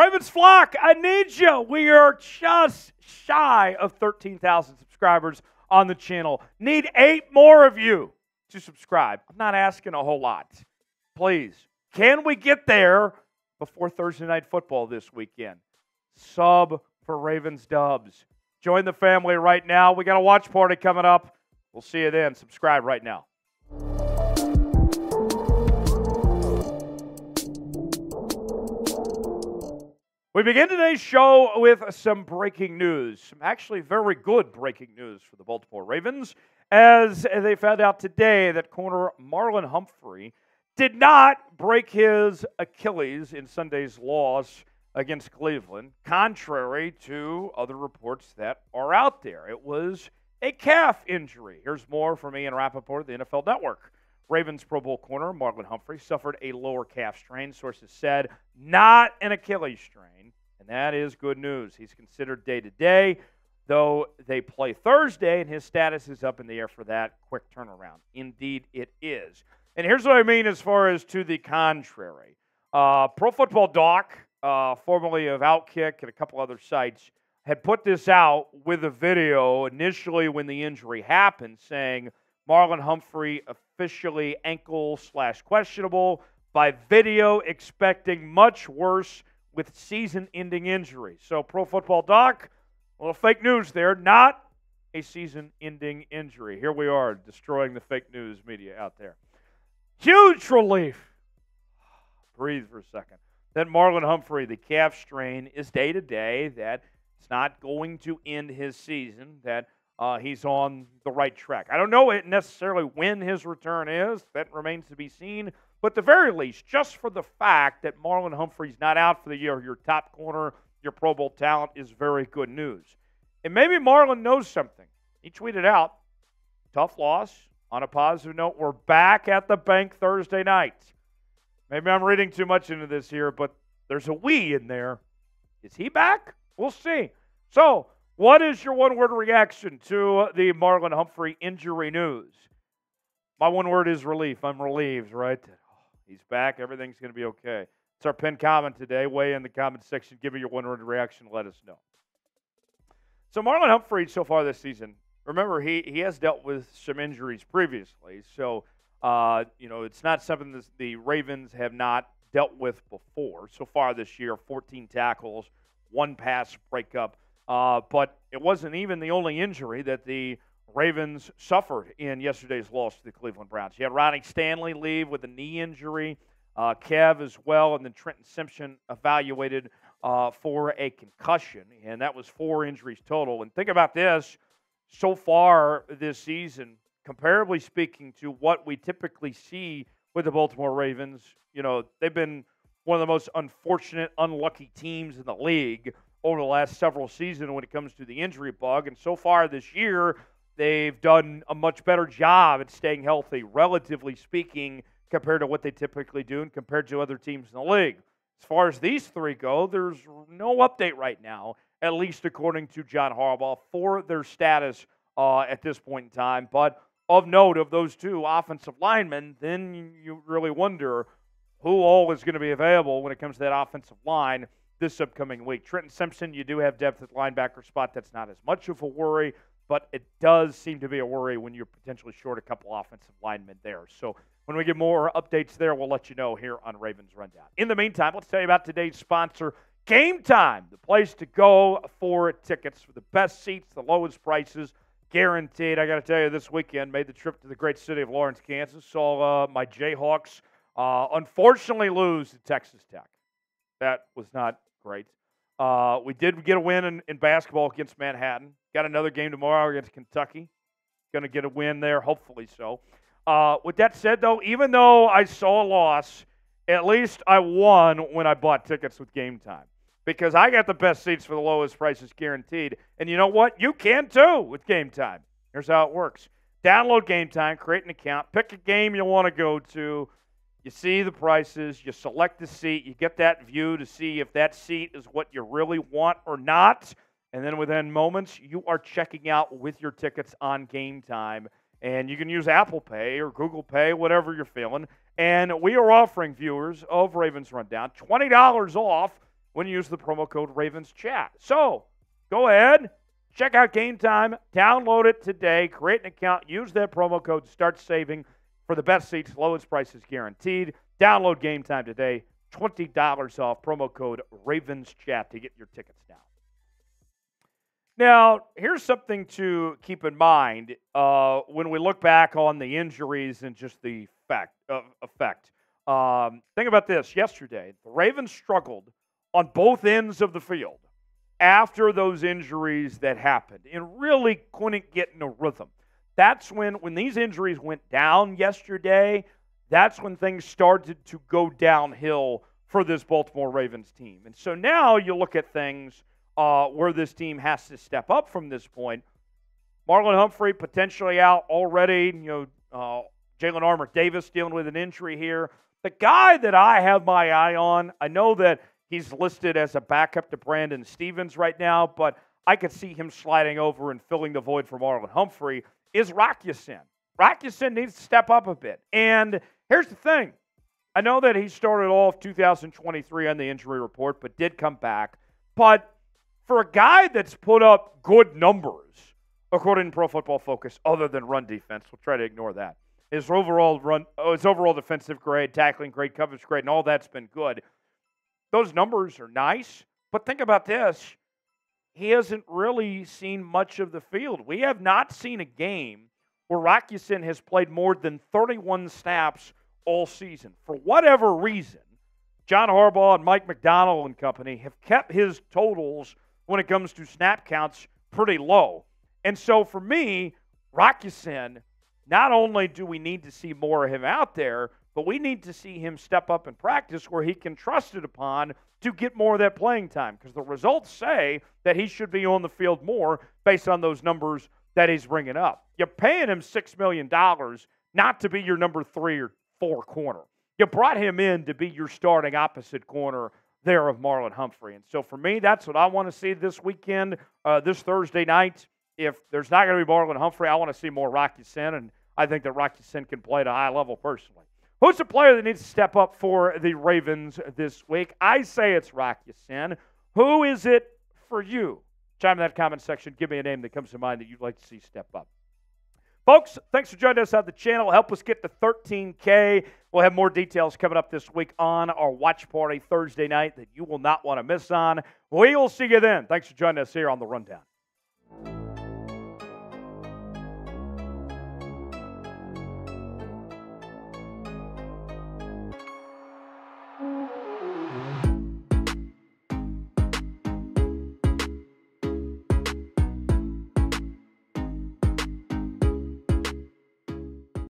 Ravens flock, I need you. We are just shy of 13,000 subscribers on the channel. Need 8 more of you to subscribe. I'm not asking a whole lot. Please, can we get there before Thursday Night Football this weekend? Sub for Ravens Dubs. Join the family right now. We got a watch party coming up. We'll see you then. Subscribe right now. We begin today's show with some breaking news. Some actually very good breaking news for the Baltimore Ravens, as they found out today that corner Marlon Humphrey did not break his Achilles in Sunday's loss against Cleveland, contrary to other reports that are out there. It was a calf injury. Here's more from Ian Rappaport of the NFL Network. Ravens Pro Bowl corner Marlon Humphrey suffered a lower calf strain, sources said, not an Achilles strain, and that is good news. He's considered day-to-day, though they play Thursday, and his status is up in the air for that quick turnaround. Indeed, it is. And here's what I mean as far as to the contrary. Pro Football Doc, formerly of Outkick and a couple other sites, had put this out with a video initially when the injury happened, saying Marlon Humphrey officially ankle/questionable, by video expecting much worse with season-ending injury. So Pro Football Doc, a little fake news there, not a season-ending injury. Here we are destroying the fake news media out there. Huge relief. Breathe for a second. That Marlon Humphrey, the calf strain, is day-to-day, that it's not going to end his season, that he's on the right track. I don't know necessarily when his return is. That remains to be seen. But at the very least, just for the fact that Marlon Humphrey's not out for the year, your top corner, your Pro Bowl talent, is very good news. And maybe Marlon knows something. He tweeted out, tough loss. On a positive note, we're back at the bank Thursday night. Maybe I'm reading too much into this here, but there's a we in there. Is he back? We'll see. So, what is your one-word reaction to the Marlon Humphrey injury news? My one word is relief. I'm relieved, right? He's back. Everything's going to be okay. It's our pinned comment today. Weigh in the comment section. Give me your one-word reaction. Let us know. So Marlon Humphrey so far this season, remember, he has dealt with some injuries previously. So, it's not something that the Ravens have not dealt with before. So far this year, 14 tackles, 1 pass breakup. But it wasn't even the only injury that the Ravens suffered in yesterday's loss to the Cleveland Browns. You had Ronnie Stanely leave with a knee injury, Kev as well, and then Trenton Simpson evaluated for a concussion, and that was 4 injuries total. And think about this, so far this season, comparably speaking to what we typically see with the Baltimore Ravens, they've been one of the most unfortunate, unlucky teams in the league over the last several seasons when it comes to the injury bug. And so far this year, they've done a much better job at staying healthy, relatively speaking, compared to what they typically do and compared to other teams in the league. As far as these 3 go, there's no update right now, at least according to John Harbaugh, for their status at this point in time. But of note, of those 2 offensive linemen, then you really wonder who all is going to be available when it comes to that offensive line this upcoming week. Trenton Simpson, you do have depth at linebacker spot. That's not as much of a worry, but it does seem to be a worry when you're potentially short a couple offensive linemen there. So when we get more updates there, we'll let you know here on Ravens Rundown. In the meantime, let's tell you about today's sponsor, Game Time, the place to go for tickets for the best seats, the lowest prices, guaranteed. I got to tell you, this weekend, made the trip to the great city of Lawrence, Kansas, saw my Jayhawks unfortunately lose to Texas Tech. That was not great. We did get a win in basketball against Manhattan. Got another game tomorrow against Kentucky. Going to get a win there, hopefully so. With that said, though, even though I saw a loss, at least I won when I bought tickets with Game Time, because I got the best seats for the lowest prices guaranteed. And you know what? You can too with Game Time. Here's how it works. Download Game Time, create an account, pick a game you want to go to. You see the prices, you select the seat, you get that view to see if that seat is what you really want or not. And then within moments, you are checking out with your tickets on Game Time. And you can use Apple Pay or Google Pay, whatever you're feeling. And we are offering viewers of Ravens Rundown $20 off when you use the promo code RavensChat. So go ahead, check out Game Time, download it today, create an account, use that promo code, start saving for the best seats, lowest prices guaranteed. Download Game Time today, $20 off, promo code RavensChat to get your tickets now. Now, here's something to keep in mind when we look back on the injuries and just the effect. Think about this. Yesterday, the Ravens struggled on both ends of the field after those injuries that happened and really couldn't get in a rhythm. That's when these injuries went down yesterday, that's when things started to go downhill for this Baltimore Ravens team. And so now you look at things where this team has to step up from this point. Marlon Humphrey potentially out already. Jalen Armour-Davis dealing with an injury here. The guy that I have my eye on, I know that he's listed as a backup to Brandon Stevens right now, but I could see him sliding over and filling the void for Marlon Humphrey, is Rock Ya-Sin. Rock Ya-Sin needs to step up a bit. And here's the thing. I know that he started off 2023 on the injury report, but did come back. But for a guy that's put up good numbers, according to Pro Football Focus, other than run defense, we'll try to ignore that. His overall defensive grade, tackling grade, coverage grade, and all that's been good. Those numbers are nice, but think about this. He hasn't really seen much of the field. We have not seen a game where Rock Ya-Sin has played more than 31 snaps all season. For whatever reason, John Harbaugh and Mike McDonald and company have kept his totals when it comes to snap counts pretty low. And so for me, Rock Ya-Sin, not only do we need to see more of him out there, but we need to see him step up in practice where he can trust it upon to get more of that playing time, because the results say that he should be on the field more based on those numbers that he's bringing up. You're paying him $6 million not to be your number 3 or 4 corner. You brought him in to be your starting opposite corner there of Marlon Humphrey. And so for me, that's what I want to see this weekend, this Thursday night. If there's not going to be Marlon Humphrey, I want to see more Rock Ya-Sin, and I think that Rock Ya-Sin can play at a high level personally. Who's the player that needs to step up for the Ravens this week? I say it's Rock Ya-Sin. Who is it for you? Chime in that comment section. Give me a name that comes to mind that you'd like to see step up. Folks, thanks for joining us on the channel. Help us get to 13K. We'll have more details coming up this week on our watch party Thursday night that you will not want to miss on. We'll see you then. Thanks for joining us here on The Rundown.